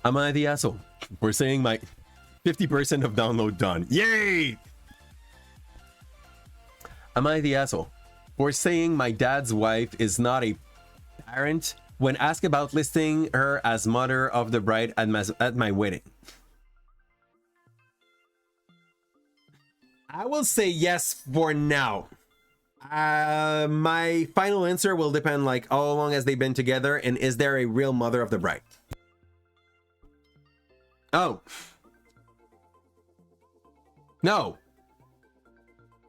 Am I the asshole for saying my 50% of download done? Yay! Am I the asshole for saying my dad's wife is not a parent when asked about listing her as mother of the bride at my wedding? I will say yes for now. My final answer will depend like how long has they been together and is there a real mother of the bride? Oh. No.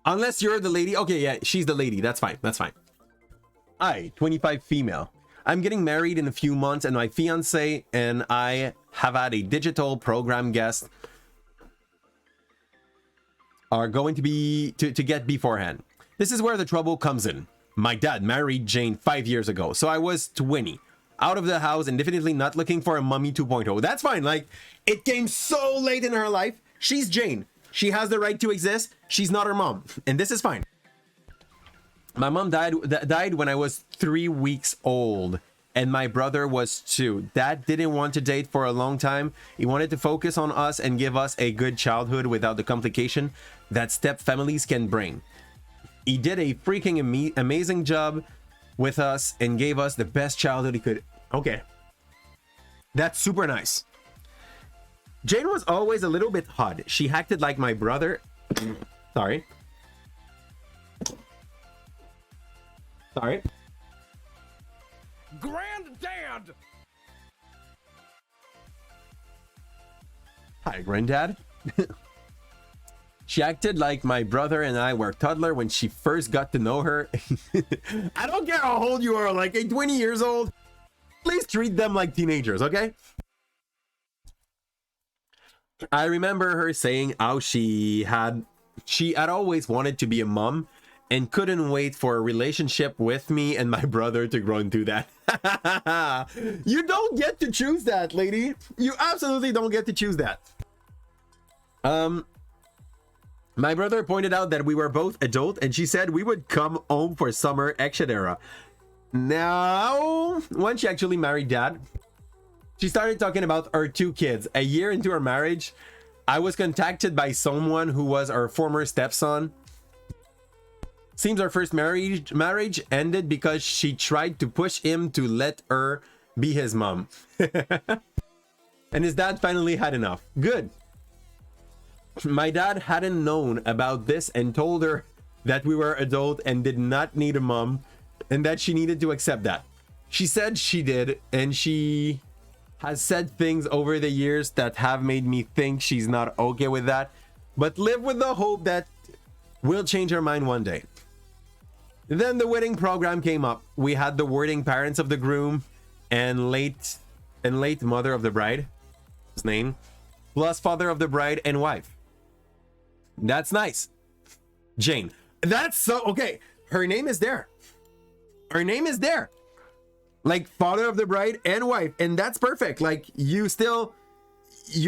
Unless you're the lady. Okay, yeah, she's the lady. That's fine. That's fine. I, 25 female. I'm getting married in a few months and my fiance and I have had a digital program guest are going to be to get beforehand. This is where the trouble comes in. My dad married Jane 5 years ago, so I was 20, out of the house and definitely not looking for a mummy 2.0. That's fine. Like, it came so late in her life. She's Jane. She has the right to exist. She's not her mom, and this is fine. My mom died when I was 3 weeks old, and my brother was 2. Dad didn't want to date for a long time. He wanted to focus on us and give us a good childhood without the complication that step families can bring. He did a freaking amazing job with us and gave us the best childhood he could. Okay. That's super nice. Jane was always a little bit odd. She acted like my brother. Sorry. Granddad! Hi, Granddad. She acted like my brother and I were toddler when she first got to know her. I don't care how old you are, like 20 years old. Please treat them like teenagers, okay? I remember her saying how she had always wanted to be a mom and couldn't wait for a relationship with me and my brother to grow into that. You don't get to choose that, lady. You absolutely don't get to choose that. My brother pointed out that we were both adult and she said we would come home for summer, etc. Now, when she actually married Dad, she started talking about her 2 kids. A year into her marriage, I was contacted by someone who was our former stepson. Seems our first marriage ended because she tried to push him to let her be his mom. And his dad finally had enough. Good. My dad hadn't known about this and told her that we were adult and did not need a mom and that she needed to accept that. She said she did, and she has said things over the years that have made me think she's not okay with that, but live with the hope that we'll change her mind one day. Then the wedding program came up. We had the wording parents of the groom and late mother of the bride, his name, plus father of the bride and wife. That's nice. Jane. That's so okay. Her name is there. Her name is there. Like father of the bride and wife. And that's perfect. Like you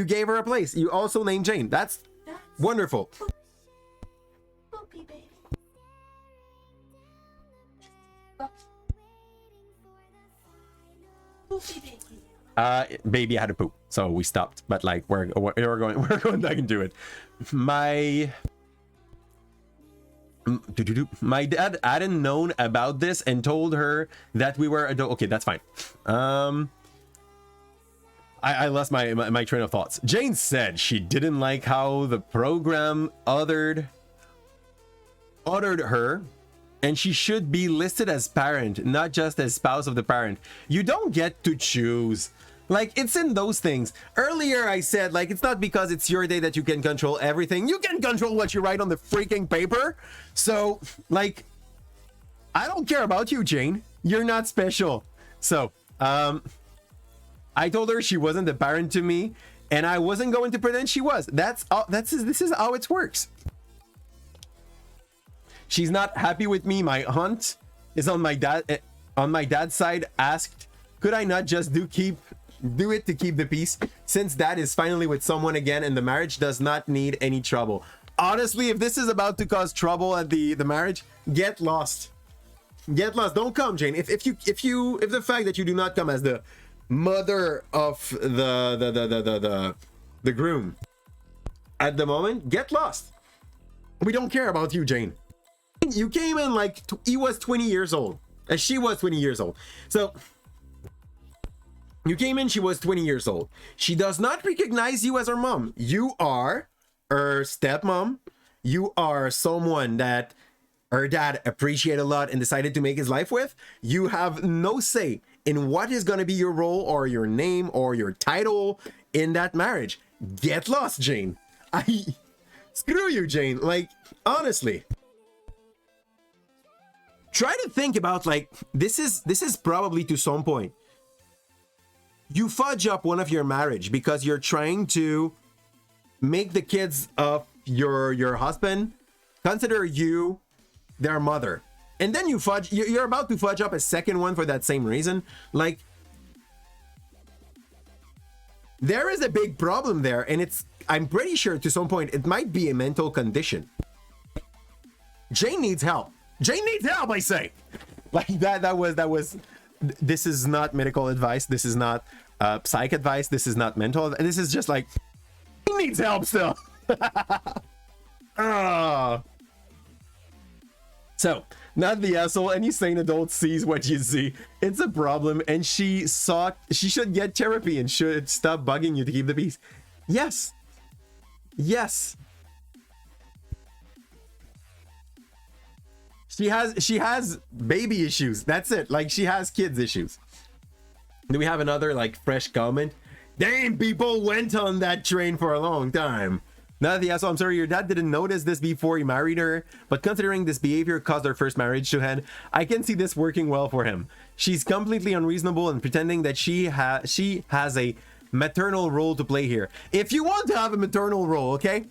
gave her a place. You also named Jane. That's wonderful. Poopy baby. Poopy baby. Baby had to poop, so we stopped. But like we're going back into it. My dad hadn't known about this and told her that we were adult. Okay, that's fine. I lost my train of thoughts. Jane said she didn't like how the program othered her, and she should be listed as parent, not just as spouse of the parent. You don't get to choose. Like, it's in those things. Earlier I said, like, it's not because it's your day that you can control everything. You can control what you write on the freaking paper. So, like, I don't care about you, Jane. You're not special. So, I told her she wasn't a parent to me, and I wasn't going to pretend she was. This is how it works. She's not happy with me. My aunt is on my dad's side. Asked, could I not just do it to keep the peace, since Dad is finally with someone again and the marriage does not need any trouble. Honestly, if this is about to cause trouble at the marriage, get lost. Don't come, Jane. If the fact that you do not come as the mother of the groom at the moment, get lost. We don't care about you, Jane. You came in like he was 20 years old, and she was 20 years old. So you came in, she was 20 years old. She does not recognize you as her mom. You are her stepmom. You are someone that her dad appreciated a lot and decided to make his life with. You have no say in what is going to be your role or your name or your title in that marriage. Get lost, Jane. Screw you, Jane. Like, honestly. Try to think about, like, this is probably to some point you fudge up one of your marriage because you're trying to make the kids of your husband consider you their mother, and then you're about to fudge up a second one for that same reason. Like, there is a big problem there, and I'm pretty sure to some point it might be a mental condition. Jane needs help. Jane needs help, I say. Like, that was this is not medical advice. This is not psych advice. This is not mental. This is just like, he needs help still. So, not the asshole. Any sane adult sees what you see. It's a problem, and she should get therapy and should stop bugging you to keep the peace. Yes. Yes. She has baby issues. That's it. Like, she has kids issues. Do we have another, like, fresh comment? Damn, people went on that train for a long time. Not the asshole. I'm sorry, your dad didn't notice this before he married her, but considering this behavior caused their first marriage to end, I can see this working well for him. She's completely unreasonable and pretending that she has a maternal role to play here. If you want to have a maternal role, okay?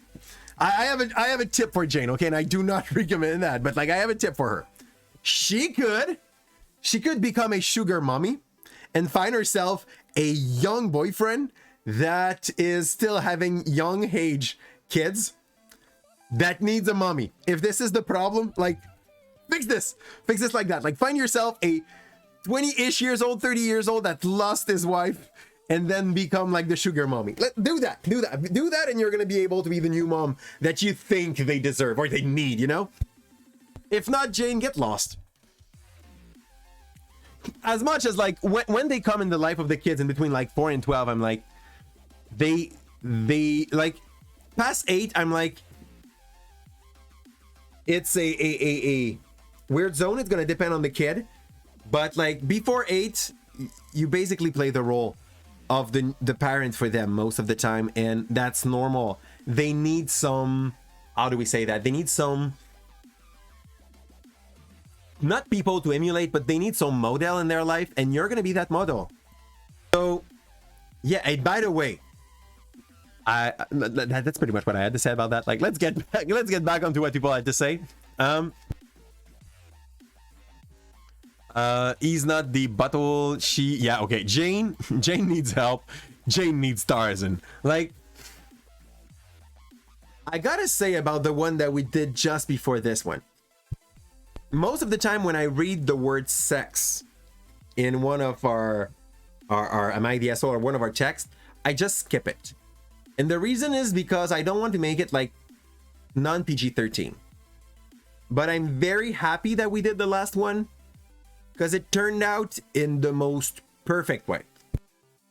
I have a tip for Jane, okay? And I do not recommend that, but, like, I have a tip for her. She could become a sugar mommy and find herself a young boyfriend that is still having young age kids that needs a mommy. If this is the problem, like, fix this like that. Like, find yourself a 20-ish years old, 30 years old that lost his wife and then become like the sugar mommy. Do that, and you're gonna be able to be the new mom that you think they deserve or they need, you know? If not, Jane, get lost. As much as, like, when they come in the life of the kids in between like 4 and 12, I'm like, they like, past 8, I'm like, it's a weird zone. It's gonna depend on the kid, but, like, before 8, you basically play the role of the parent for them most of the time, and that's normal. They need some, how do we say that? They need some, not people to emulate, but they need some model in their life, and you're gonna be that model. So yeah, and by the way, that's pretty much what I had to say about that. Like, let's get back onto what people had to say. He's not the butthole. Yeah, okay. Jane needs help. Jane needs Tarzan. Like, I gotta say about the one that we did just before this one. Most of the time when I read the word sex in one of our Am I the Asshole or one of our texts, I just skip it. And the reason is because I don't want to make it like non-PG-13. But I'm very happy that we did the last one, because it turned out in the most perfect way. I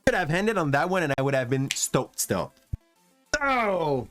could have ended on that one and I would have been stoked still. So,